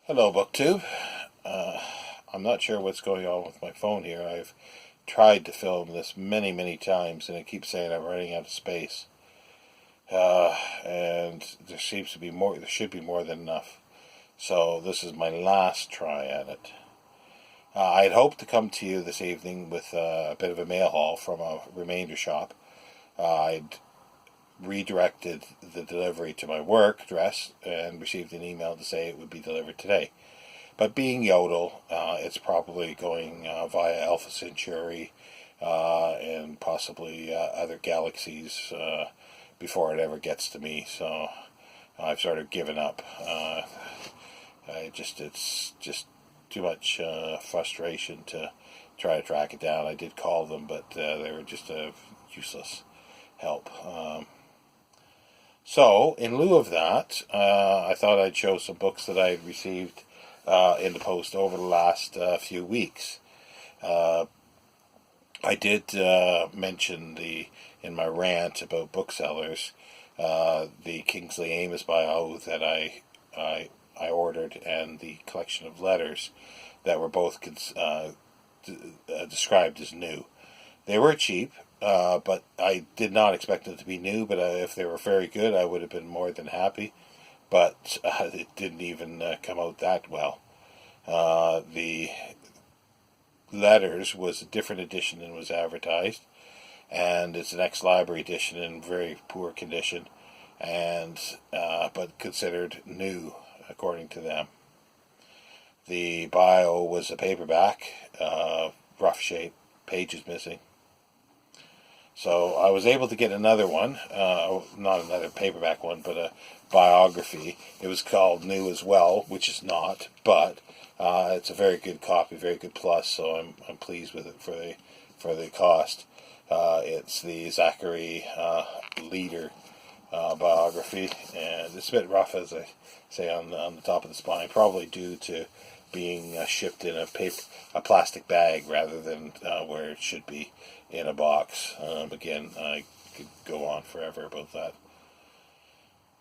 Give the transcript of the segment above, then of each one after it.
Hello, BookTube. I'm not sure what's going on with my phone here. I've tried to film this many, many times, and it keeps saying I'm running out of space. And there seems to be more. There should be more than enough. So this is my last try at it. I'd hoped to come to you this evening with a bit of a mail haul from a remainder shop. I'd redirected the delivery to my work address and received an email to say it would be delivered today. But being Yodel, it's probably going via Alpha Centauri and possibly other galaxies before it ever gets to me. So I've sort of given up. It's just too much frustration to try to track it down. I did call them, but they were just a useless help. So, in lieu of that, I thought I'd show some books that I had received in the post over the last few weeks. I did mention in my rant about booksellers the Kingsley Amis bio that I ordered and the collection of letters that were both described as new. They were cheap. But I did not expect them to be new, but if they were very good, I would have been more than happy. But it didn't even come out that well. The letters was a different edition than was advertised, and it's an ex-library edition in very poor condition, and but considered new according to them. The bio was a paperback, rough shape, pages missing. So I was able to get another one, not another paperback one, but a biography. It was called New as well, which is not, but it's a very good copy, very good plus. So I'm pleased with it for the cost. It's the Zachary Leader biography, and it's a bit rough, as I say, on the top of the spine, probably due to being shipped in a plastic bag rather than where it should be in a box. Again, I could go on forever about that.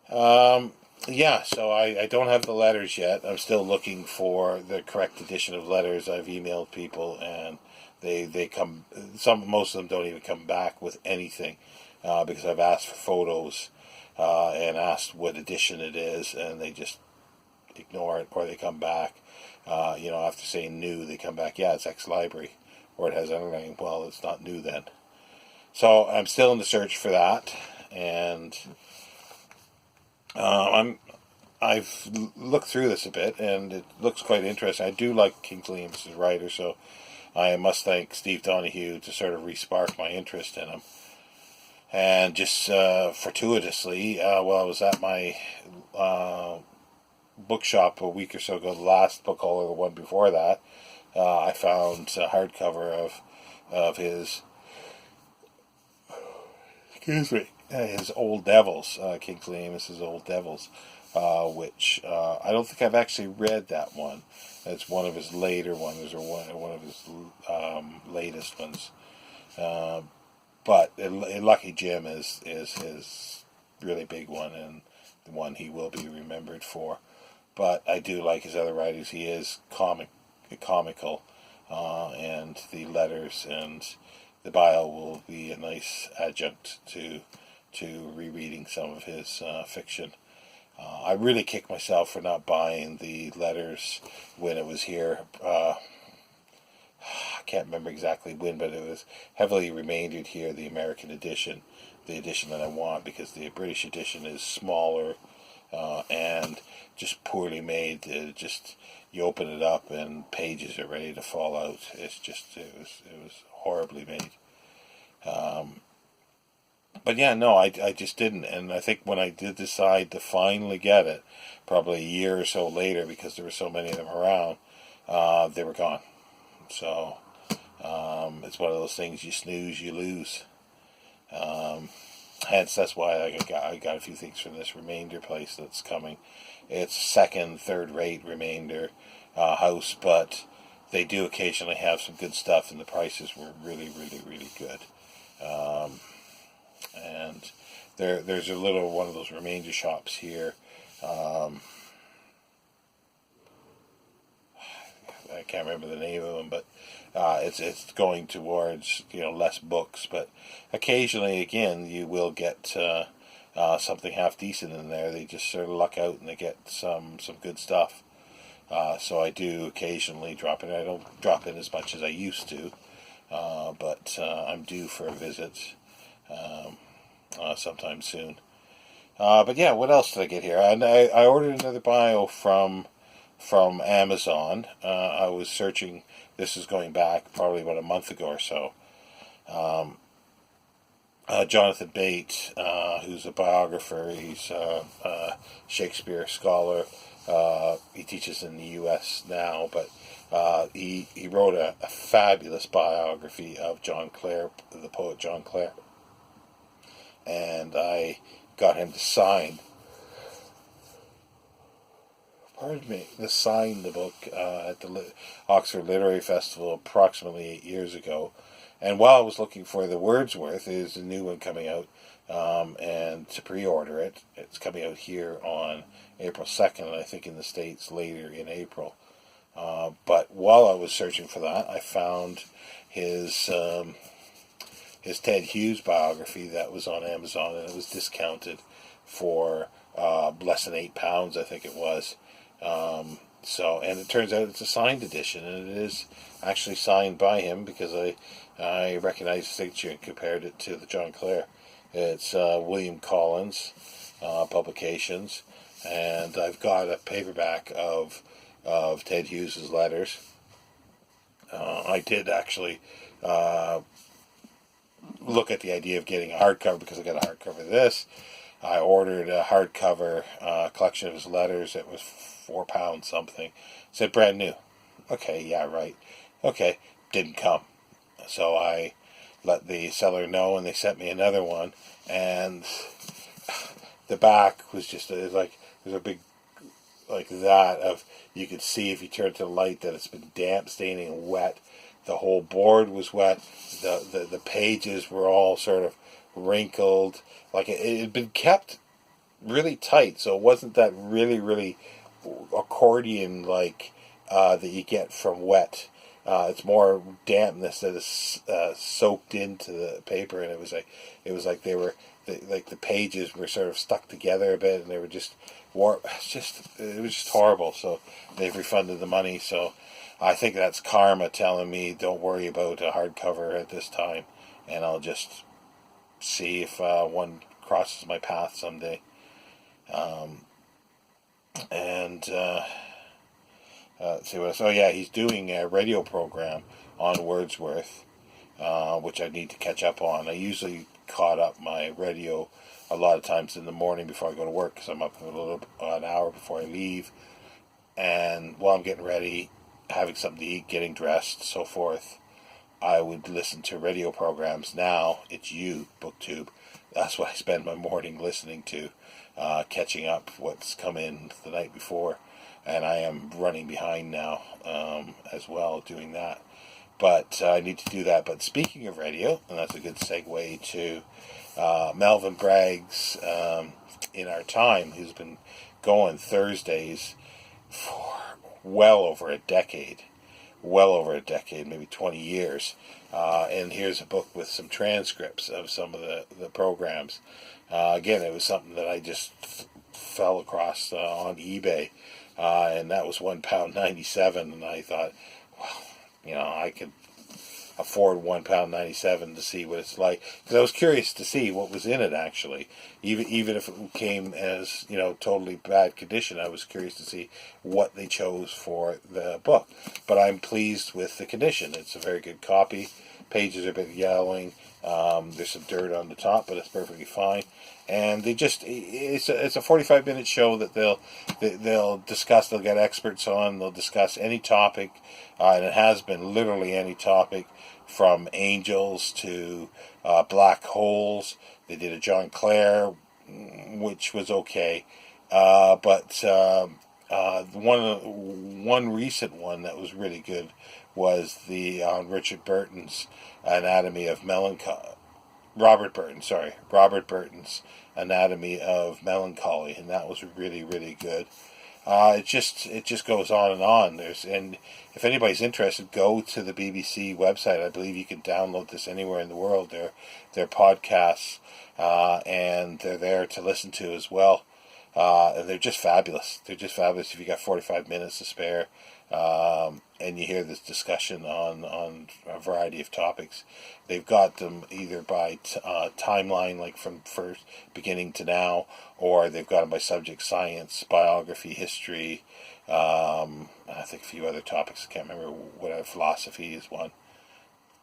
So I don't have the letters yet. I'm still looking for the correct edition of letters. I've emailed people, and they come. Most of them don't even come back with anything because I've asked for photos and asked what edition it is, and they just ignore it, or they come back. After saying new, they come back, yeah, it's ex-library, or it has anything. Well, it's not new then. So I'm still in the search for that, and I've looked through this a bit, and it looks quite interesting. I do like Kingsley Amis' writer, so I must thank Steve Donahue to sort of re-spark my interest in him. And just fortuitously, while I was at my bookshop a week or so ago, the last book haul or the one before that, I found a hardcover of his, his Old Devils, Kingsley Amis's Old Devils, which I don't think I've actually read that one. It's one of his later ones, or one of his latest ones. But Lucky Jim is his really big one, and the one he will be remembered for. But I do like his other writings. He is comical, and the letters and the bio will be a nice adjunct to rereading some of his fiction. I really kicked myself for not buying the letters when it was here. I can't remember exactly when, but it was heavily remaindered here, the American edition, the edition that I want, because the British edition is smaller and just poorly made. You open it up and pages are ready to fall out. It was horribly made. But yeah, no, I just didn't. And I think when I did decide to finally get it, probably a year or so later, because there were so many of them around, they were gone. So it's one of those things, you snooze, you lose. Hence, that's why I got a few things from this remainder place that's coming. It's second, third-rate remainder house, but they do occasionally have some good stuff, and the prices were really, really, really good. And there's a little one of those remainder shops here can't remember the name of them, but it's going towards less books. But occasionally, again, you will get something half decent in there. They just sort of luck out and they get some good stuff. So I do occasionally drop in. I don't drop in as much as I used to, but I'm due for a visit sometime soon. But yeah, what else did I get here? And I ordered another bio from Amazon. I was searching. This is going back probably about a month ago or so. Jonathan Bate, who's a biographer. He's a Shakespeare scholar. He teaches in the U.S. now, but he wrote a fabulous biography of John Clare, the poet John Clare. And I got him to sign the book at the Oxford Literary Festival approximately 8 years ago. And while I was looking for the Wordsworth, there's a new one coming out, and to pre-order it. It's coming out here on April 2nd, and I think in the States later in April. But while I was searching for that, I found his Ted Hughes biography that was on Amazon, and it was discounted for less than £8, I think it was. And it turns out it's a signed edition, and it is actually signed by him because I recognized the signature and compared it to the John Clare. It's William Collins Publications, and I've got a paperback of Ted Hughes' letters. I did actually look at the idea of getting a hardcover because I got a hardcover of this. I ordered a hardcover collection of his letters. It was £4 something. It said brand new. Okay, yeah, right. Okay, didn't come. So I let the seller know, and they sent me another one. And the back was just there's a big like that of, you could see if you turn it to the light that it's been damp, staining, and wet. The whole board was wet. The pages were all sort of wrinkled. Like it had been kept really tight, so it wasn't that really accordion like that you get from wet. It's more dampness that is soaked into the paper, and it was like they were the pages were sort of stuck together a bit, and they were just warped. It was just horrible. So they've refunded the money. So I think that's karma telling me don't worry about a hardcover at this time, and I'll just see if one crosses my path someday. See what else? Oh yeah, he's doing a radio program on Wordsworth, which I need to catch up on. I usually caught up my radio a lot of times in the morning before I go to work because I'm up an hour before I leave, and while I'm getting ready, having something to eat, getting dressed, so forth, I would listen to radio programs. Now it's BookTube. That's what I spend my morning listening to, catching up what's come in the night before. And I am running behind now as well doing that. But I need to do that. But speaking of radio, and that's a good segue to Melvin Bragg's In Our Time, who's been going Thursdays for well over a decade, maybe 20 years. And here's a book with some transcripts of some of the programs. Again, it was something that I just fell across on eBay. And that was £1.97, and I thought, well, I could afford £1.97 to see what it's like, because I was curious to see what was in it actually, even if it came as totally bad condition. I was curious to see what they chose for the book, but I'm pleased with the condition. It's a very good copy. Pages are a bit yellowing. There's some dirt on the top, but it's perfectly fine. And it's a 45-minute show that they'll discuss. They'll get experts on. They'll discuss any topic, and it has been literally any topic, from angels to black holes. They did a John Clare, which was okay, but one recent one that was really good was the Richard Burton's Anatomy of Melancholy. Robert Burton's Anatomy of Melancholy, and that was really, really good. It just goes on and on. And if anybody's interested, go to the BBC website. I believe you can download this anywhere in the world. They're podcasts, and they're there to listen to as well. And they're just fabulous. They're just fabulous if you got 45 minutes to spare, and you hear this discussion on a variety of topics. They've got them either by timeline, like from first beginning to now, or they've got them by subject: science, biography, history. I think a few other topics. I can't remember what. Philosophy is one.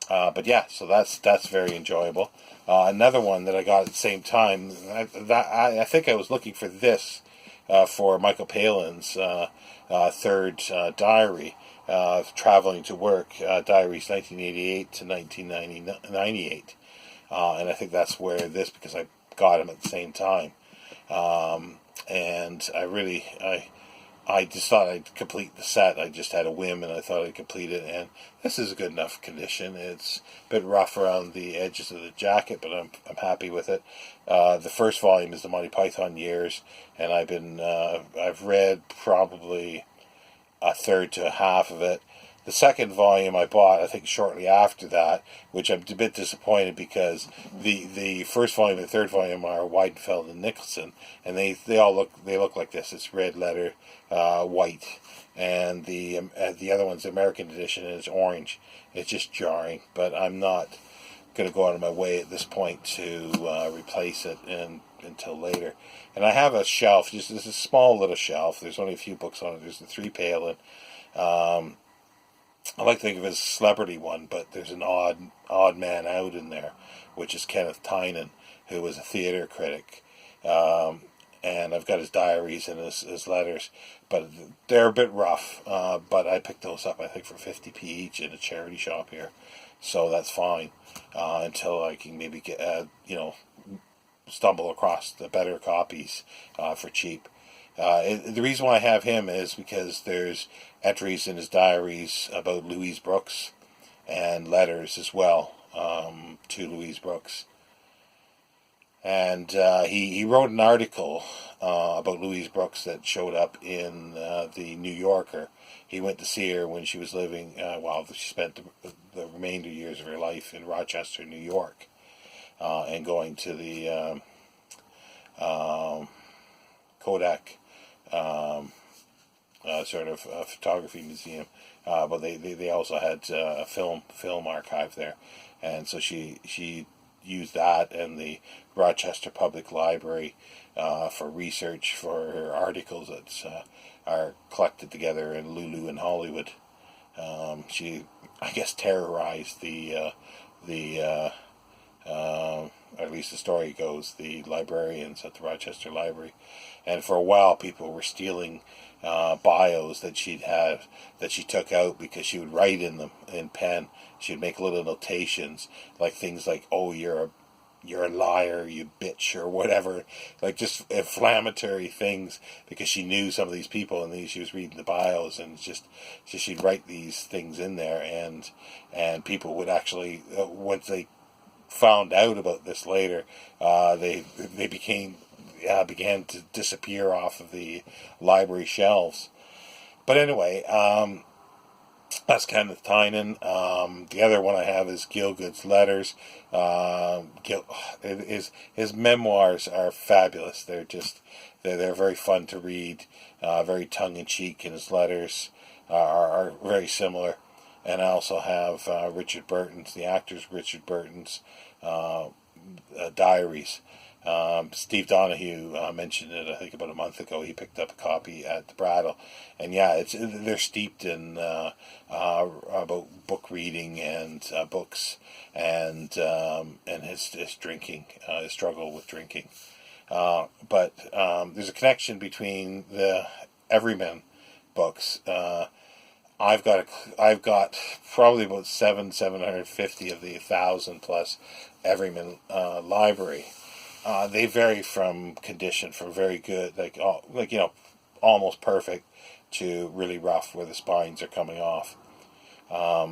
But yeah, so that's very enjoyable. Another one that I got at the same time, I think I was looking for this for Michael Palin's third diary, traveling to work, diaries 1988 to 1998, and I think that's where this, because I got him at the same time, and I just thought I'd complete the set. I just had a whim, and I thought I'd complete it. And this is a good enough condition. It's a bit rough around the edges of the jacket, but I'm happy with it. The first volume is the Monty Python years, and I've read probably a third to a half of it. The second volume I bought, I think, shortly after that, which I'm a bit disappointed because the first volume and the third volume are Weidenfeld and Nicholson, and they look like this. It's red letter, white, and the other one's the American edition, and it's orange. It's just jarring, but I'm not going to go out of my way at this point to replace it until later. And I have a shelf. This is a small little shelf. There's only a few books on it. There's the three Palin. I like to think of it as a celebrity one, but there's an odd man out in there, which is Kenneth Tynan, who was a theater critic. And I've got his diaries and his letters, but they're a bit rough. But I picked those up, I think, for 50p each in a charity shop here, so that's fine until I can maybe get stumble across the better copies for cheap. The reason why I have him is because there's entries in his diaries about Louise Brooks and letters as well to Louise Brooks. And he wrote an article about Louise Brooks that showed up in the New Yorker. He went to see her when she was living, she spent the remainder years of her life in Rochester, New York, and going to the Kodak sort of photography museum, but they also had a film archive there, and so she used that and the Rochester Public Library for research for her articles that are collected together in Lulu in Hollywood. She, I guess, terrorized or at least the story goes, the librarians at the Rochester Library. And for a while, people were stealing bios that she took out because she would write in them in pen. She'd make little notations, like things like, "Oh, you're a liar, you bitch," or whatever, like just inflammatory things, because she knew some of these people, and she was reading the bios, and she'd write these things in there, and people would actually, once they found out about this later, they began to disappear off of the library shelves. But anyway, that's Kenneth Tynan. The other one I have is Gielgud's letters. His memoirs are fabulous. They're very fun to read, very tongue in cheek, and his letters are very similar. And I also have Richard Burton's, the actor's Richard Burton's diaries. Steve Donahue mentioned it, I think, about a month ago. He picked up a copy at the Brattle, and yeah, they're steeped in about book reading and books, and his drinking, his struggle with drinking. But there's a connection between the Everyman books. I've got probably about 750 of the 1,000 plus Everyman library. They vary from condition, from very good, almost perfect, to really rough, where the spines are coming off.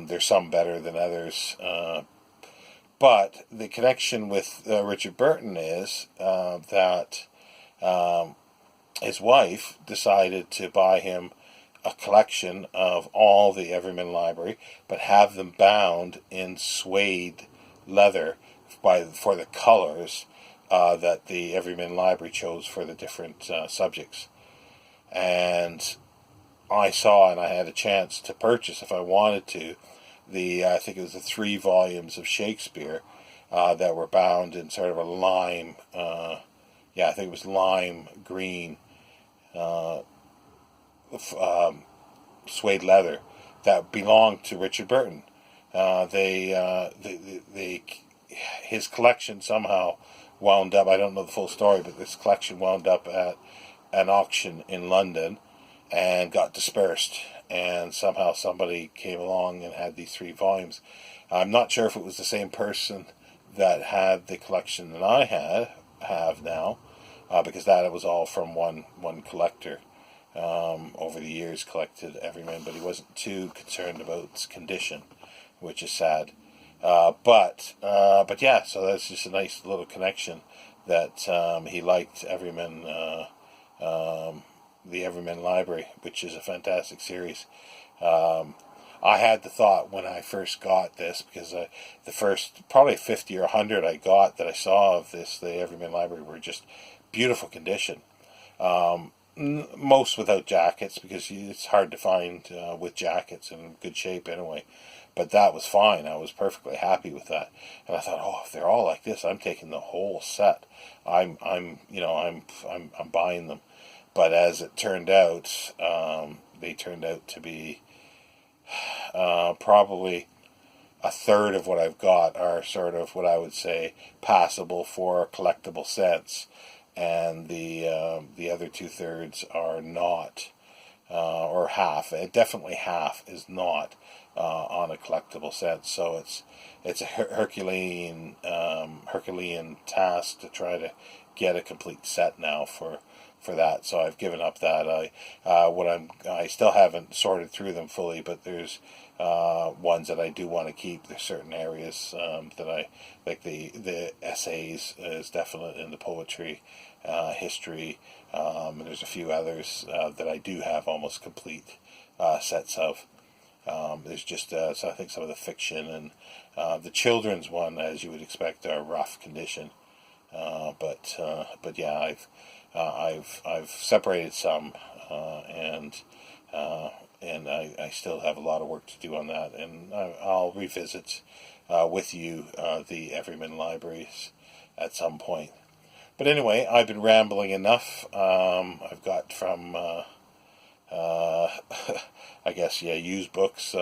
There's some better than others, but the connection with Richard Burton is that his wife decided to buy him a collection of all the Everyman Library, but have them bound in suede leather for the colors that the Everyman Library chose for the different subjects. And I saw, and I had a chance to purchase, if I wanted to, I think it was the 3 volumes of Shakespeare that were bound in sort of a lime, I think it was lime green suede leather that belonged to Richard Burton. His collection somehow wound up, I don't know the full story, but this collection wound up at an auction in London and got dispersed. And somehow somebody came along and had these 3 volumes. I'm not sure if it was the same person that had the collection that I have now, because that was all from one collector. Over the years collected Everyman, but he wasn't too concerned about its condition, which is sad. But yeah, so that's just a nice little connection that he liked Everyman, the Everyman Library, which is a fantastic series. I had the thought when I first got this, because the first probably 50 or 100 I got that I saw of this, the Everyman Library, were just beautiful condition. Most without jackets, because it's hard to find with jackets in good shape anyway. But that was fine. I was perfectly happy with that, and I thought, if they're all like this, I'm taking the whole set. I'm buying them. But as it turned out, they turned out to be probably a third of what I've got are sort of what I would say passable for a collectible sense, and the other 2/3 are not, or half. Definitely half is not on a collectible sense. So it's a Herculean task to try to get a complete set now for that. So I've given up that. I still haven't sorted through them fully, but there's ones that I do want to keep. There's certain areas that I like. The essays is definite in the poetry, history, and there's a few others that I do have almost complete sets of. There's just so I think some of the fiction and the children's one, as you would expect, are rough condition. But yeah, I've separated some, and I still have a lot of work to do on that, and I'll revisit with you the Everyman Libraries at some point. But anyway, I've been rambling enough. I've got from I guess Hughes books,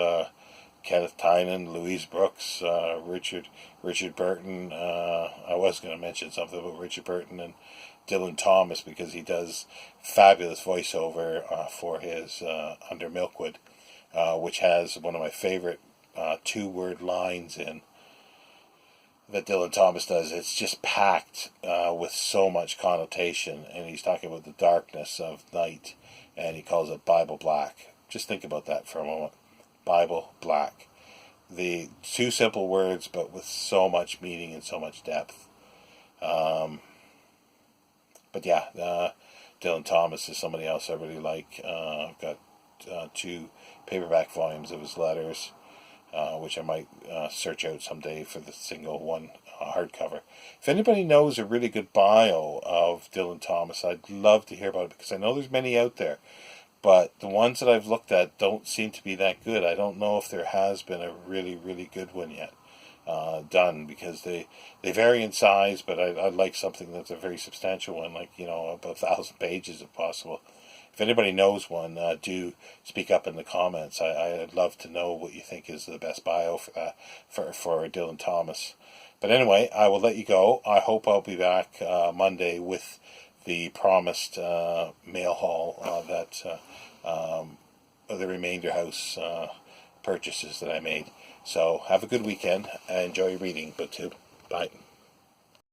Kenneth Tynan, Louise Brooks, Richard Burton. I was going to mention something about Richard Burton and Dylan Thomas, because he does fabulous voiceover for his Under Milkwood, which has one of my favorite 2-word lines in that Dylan Thomas does. It's just packed with so much connotation, and he's talking about the darkness of night, and he calls it Bible Black. Just think about that for a moment. Bible Black. The 2 simple words, but with so much meaning and so much depth. But yeah, Dylan Thomas is somebody else I really like. I've got 2 paperback volumes of his letters, which I might search out someday for the single one hardcover. If anybody knows a really good bio of Dylan Thomas, I'd love to hear about it, because I know there's many out there, but the ones that I've looked at don't seem to be that good. I don't know if there has been a really, really good one yet done, because they vary in size, but I'd like something that's a very substantial one, like, about 1,000 pages if possible. If anybody knows one, do speak up in the comments. I'd love to know what you think is the best bio for Dylan Thomas. But anyway, I will let you go. I hope I'll be back Monday with the promised mail haul that the Remainder House purchases that I made. So have a good weekend and enjoy reading BookTube. Bye.